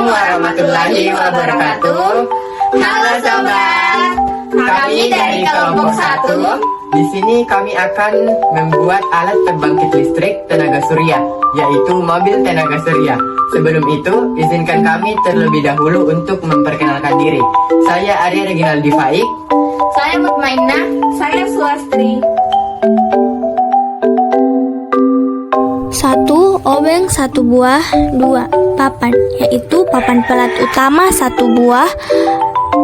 warahmatullahi wabarakatuh. Halo sobat, kami dari kelompok 1. Di sini kami akan membuat alat pembangkit listrik tenaga surya, yaitu mobil tenaga surya. Sebelum itu, izinkan kami terlebih dahulu untuk memperkenalkan diri. Saya Arya Reginaldi Faik. Saya Mutmainah. Saya Suastri. 1. Obeng 1 buah. 2. Papan, yaitu papan pelat utama 1 buah,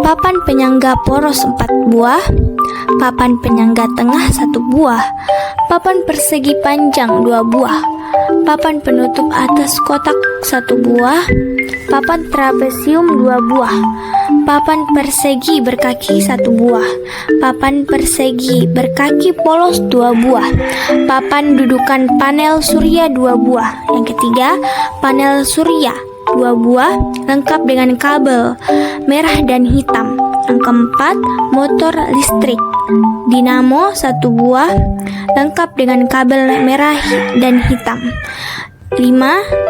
papan penyangga poros 4 buah, papan penyangga tengah 1 buah, papan persegi panjang 2 buah, papan penutup atas kotak 1 buah, papan trapesium 2 buah, papan persegi berkaki 1 buah, papan persegi berkaki polos 2 buah, papan dudukan panel surya 2 buah. Yang ketiga, panel surya 2 buah lengkap dengan kabel merah dan hitam. Yang keempat, motor listrik dinamo 1 buah lengkap dengan kabel merah dan hitam. 5.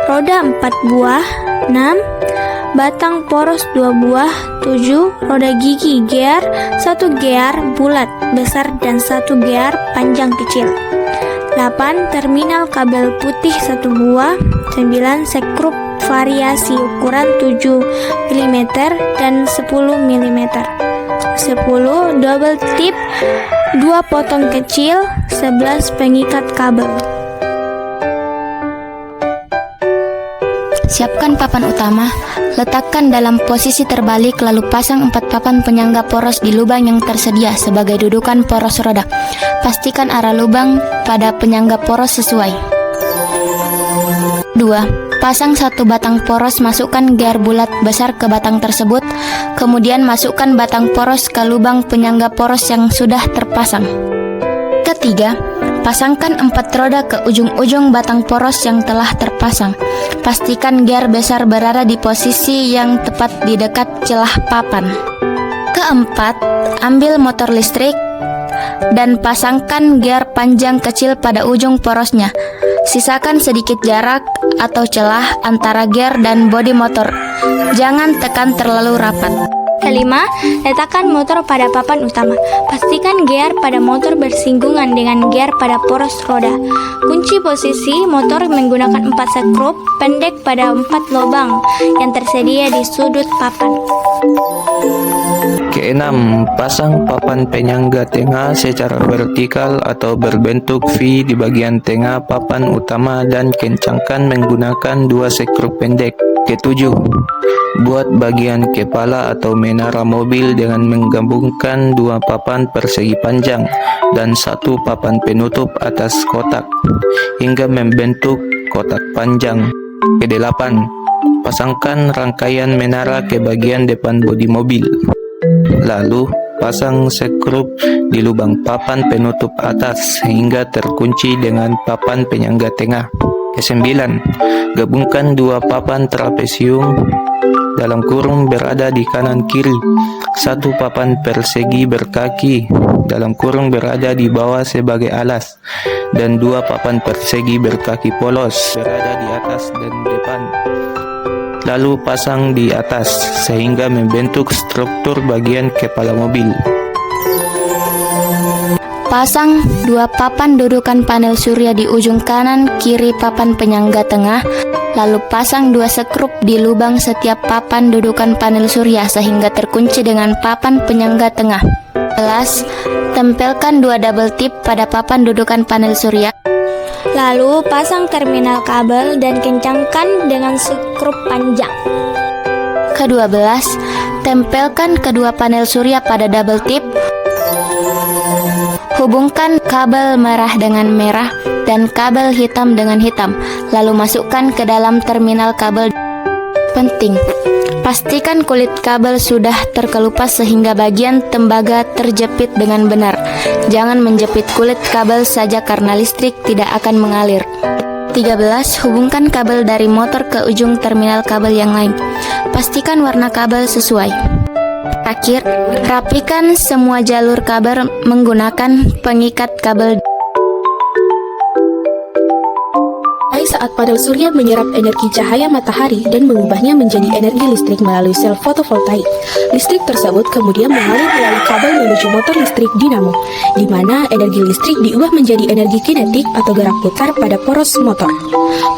Roda 4 buah. 6. Batang poros 2 buah. 7. Roda gigi gear 1 gear bulat besar dan 1 gear panjang kecil. 8. Terminal kabel putih 1 buah. 9. Sekrup variasi ukuran 7 mm dan 10 mm. 10. Double tip 2 potong kecil. 11. Pengikat kabel. Siapkan papan utama, letakkan dalam posisi terbalik lalu pasang 4 papan penyangga poros di lubang yang tersedia sebagai dudukan poros roda. Pastikan arah lubang pada penyangga poros sesuai. 2. Pasang 1 batang poros, masukkan gear bulat besar ke batang tersebut, kemudian masukkan batang poros ke lubang penyangga poros yang sudah terpasang. Ketiga, pasangkan 4 roda ke ujung-ujung batang poros yang telah terpasang. Pastikan gear besar berada di posisi yang tepat di dekat celah papan. Keempat, ambil motor listrik dan pasangkan gear panjang kecil pada ujung porosnya. Sisakan sedikit jarak atau celah antara gear dan bodi motor. Jangan tekan terlalu rapat. Kelima, letakkan motor pada papan utama. Pastikan gear pada motor bersinggungan dengan gear pada poros roda. Kunci posisi motor menggunakan 4 sekrup pendek pada 4 lubang yang tersedia di sudut papan. Keenam, pasang papan penyangga tengah secara vertikal atau berbentuk V di bagian tengah papan utama dan kencangkan menggunakan 2 sekrup pendek. Ketujuh, buat bagian kepala atau menara mobil dengan menggabungkan 2 papan persegi panjang dan 1 papan penutup atas kotak hingga membentuk kotak panjang. Kedelapan, pasangkan rangkaian menara ke bagian depan bodi mobil. Lalu, pasang sekrup di lubang papan penutup atas hingga terkunci dengan papan penyangga tengah. Kesembilan, gabungkan 2 papan trapesium dalam kurung berada di kanan kiri, 1 papan persegi berkaki dalam kurung berada di bawah sebagai alas, dan 2 papan persegi berkaki polos berada di atas dan depan. Lalu pasang di atas sehingga membentuk struktur bagian kepala mobil. Pasang 2 papan dudukan panel surya di ujung kanan kiri papan penyangga tengah, lalu pasang 2 sekrup di lubang setiap papan dudukan panel surya sehingga terkunci dengan papan penyangga tengah. 11. Tempelkan 2 double tip pada papan dudukan panel surya. Lalu pasang terminal kabel dan kencangkan dengan sekrup panjang. Ke-12, tempelkan kedua panel surya pada double tip. Hubungkan kabel merah dengan merah dan kabel hitam dengan hitam, lalu masukkan ke dalam terminal kabel. Penting, pastikan kulit kabel sudah terkelupas sehingga bagian tembaga terjepit dengan benar. Jangan menjepit kulit kabel saja karena listrik tidak akan mengalir. 13. Hubungkan kabel dari motor ke ujung terminal kabel yang lain. Pastikan warna kabel sesuai. Akhir, rapikan semua jalur kabel menggunakan pengikat kabel. dimulai saat panel surya menyerap energi cahaya matahari dan mengubahnya menjadi energi listrik melalui sel fotovoltaik. Listrik tersebut kemudian mengalir melalui kabel menuju motor listrik dinamo, di mana energi listrik diubah menjadi energi kinetik atau gerak putar pada poros motor.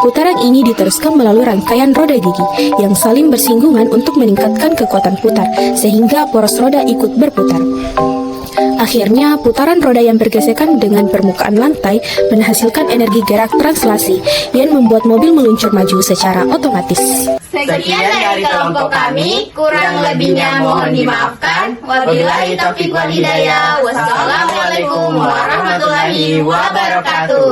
Putaran ini diteruskan melalui rangkaian roda gigi yang saling bersinggungan untuk meningkatkan kekuatan putar, sehingga poros roda ikut berputar. Akhirnya, putaran roda yang bergesekan dengan permukaan lantai menghasilkan energi gerak translasi yang membuat mobil meluncur maju secara otomatis. Sekian dari kelompok kami, kurang lebihnya mohon dimaafkan. Wabillahi taufiq wal hidayah. Wassalamualaikum warahmatullahi wabarakatuh.